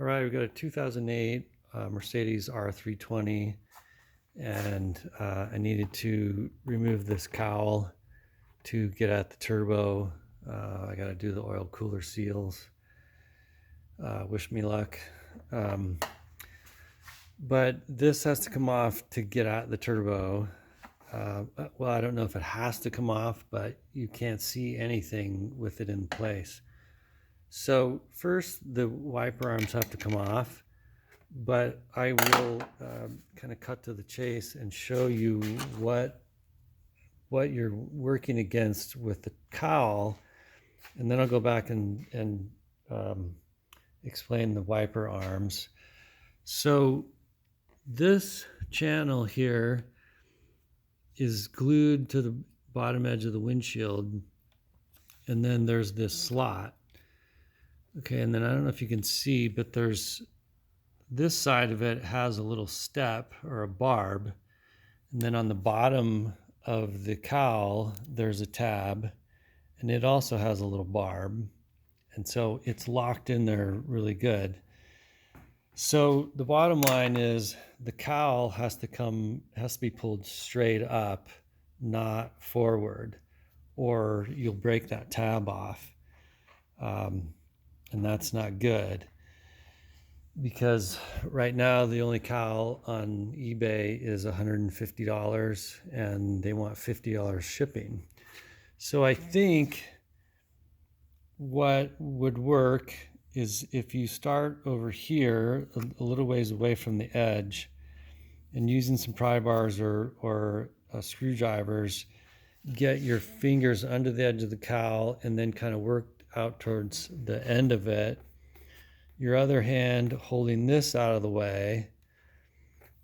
All right, we've got a 2008 Mercedes R320, and I needed to remove this cowl to get at the turbo. I got to do the oil cooler seals. Wish me luck. But this has to come off to get at the turbo. Well, I don't know if it has to come off, but you can't see anything with it in place. So first the wiper arms have to come off, but I will kind of cut to the chase and show you what you're working against with the cowl, and then I'll go back and explain the wiper arms. So this channel here is glued to the bottom edge of the windshield, and then there's this slot. Okay, and then I don't know if you can see, but there's this side of it has a little step or a barb, and then on the bottom of the cowl there's a tab, and it also has a little barb, and so it's locked in there really good. So the bottom line is the cowl has to be pulled straight up, not forward, or you'll break that tab off. And that's not good, because right now the only cowl on eBay is $150 and they want $50 shipping. So I think what would work is if you start over here a little ways away from the edge and using some pry bars or screwdrivers, get your fingers under the edge of the cowl and then kind of work out towards the end of it, your other hand holding this out of the way,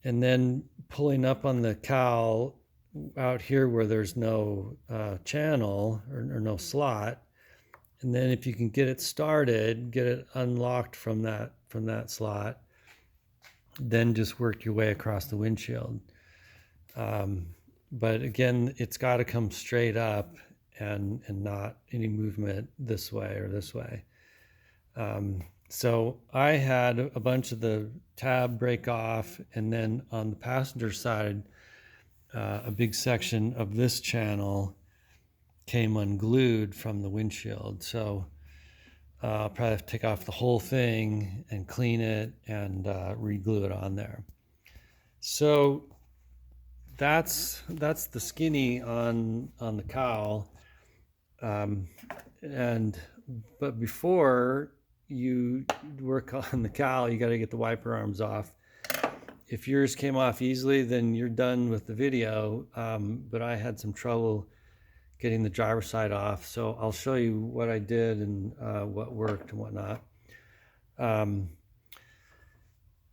and then pulling up on the cowl out here where there's no channel or no slot, and then if you can get it started, get it unlocked from that slot, then just work your way across the windshield. But again, it's got to come straight up and not any movement this way or this way. So I had a bunch of the tab break off, and then on the passenger side, a big section of this channel came unglued from the windshield. So I'll probably have to take off the whole thing and clean it and re-glue it on there. So that's the skinny on the cowl. But before you work on the cowl, you got to get the wiper arms off. If yours came off easily, then you're done with the video. But I had some trouble getting the driver's side off, so I'll show you what I did and what worked and whatnot.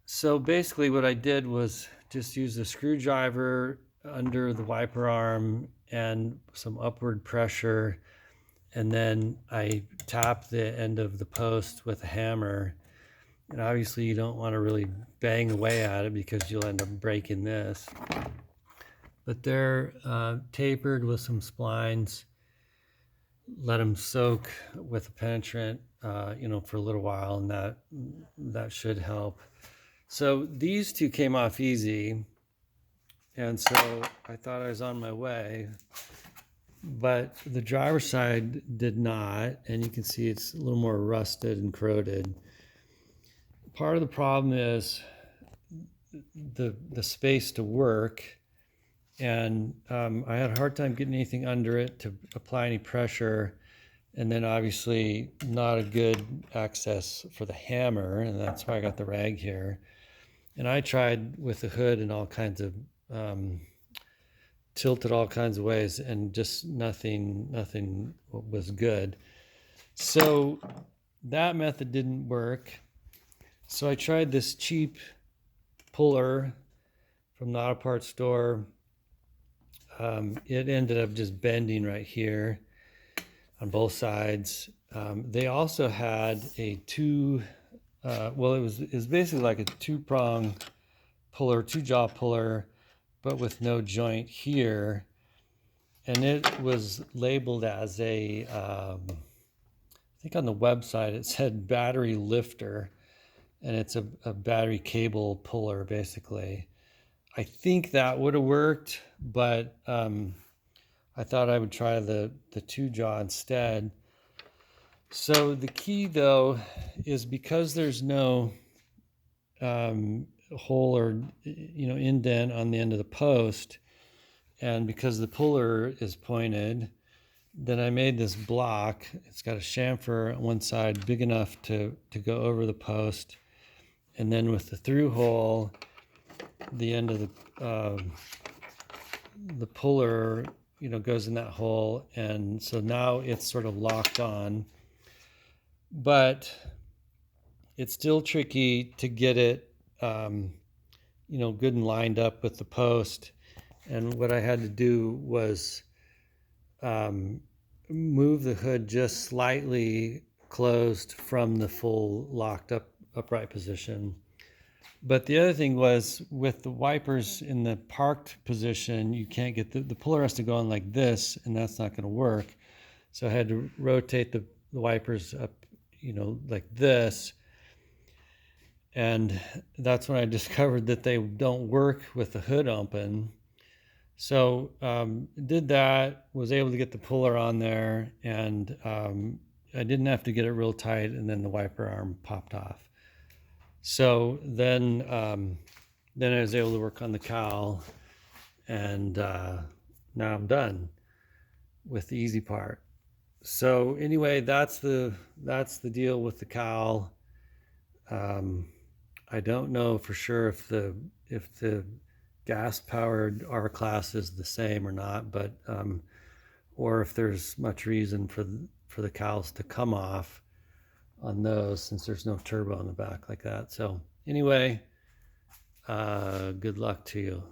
So basically what I did was just use a screwdriver under the wiper arm and some upward pressure, and then I tap the end of the post with a hammer. And obviously you don't want to really bang away at it because you'll end up breaking this. But they're tapered with some splines. Let them soak with a penetrant, for a little while, and that should help. So these two came off easy, and so I thought I was on my way. But the driver's side did not, and you can see it's a little more rusted and corroded. Part of the problem is the space to work, and I had a hard time getting anything under it to apply any pressure, and then obviously not a good access for the hammer, and that's why I got the rag here. And I tried with the hood and all kinds of tilted all kinds of ways, and just nothing was good. So that method didn't work. So I tried this cheap puller from the auto parts store. It ended up just bending right here on both sides. They also had a it was basically like a two-prong puller, two-jaw puller, but with no joint here, and it was labeled as I think on the website it said battery lifter, and it's a battery cable puller basically. I think that would have worked, but I thought I would try the 2-jaw instead. So the key though is because there's no hole or indent on the end of the post, and because the puller is pointed, then I made this block. It's got a chamfer on one side big enough to go over the post, and then with the through hole, the end of the puller goes in that hole, and so now it's sort of locked on. But it's still tricky to get it good and lined up with the post. And what I had to do was move the hood just slightly closed from the full locked up upright position. But the other thing was, with the wipers in the parked position, you can't get the puller has to go on like this, and that's not going to work. So I had to rotate the wipers up, like this. And that's when I discovered that they don't work with the hood open. So did that, was able to get the puller on there, and I didn't have to get it real tight, and then the wiper arm popped off. So then I was able to work on the cowl, and now I'm done with the easy part. So anyway, that's the deal with the cowl. I don't know for sure if the gas-powered R-Class is the same or not, but or if there's much reason for the cowls to come off on those, since there's no turbo in the back like that. So anyway, good luck to you.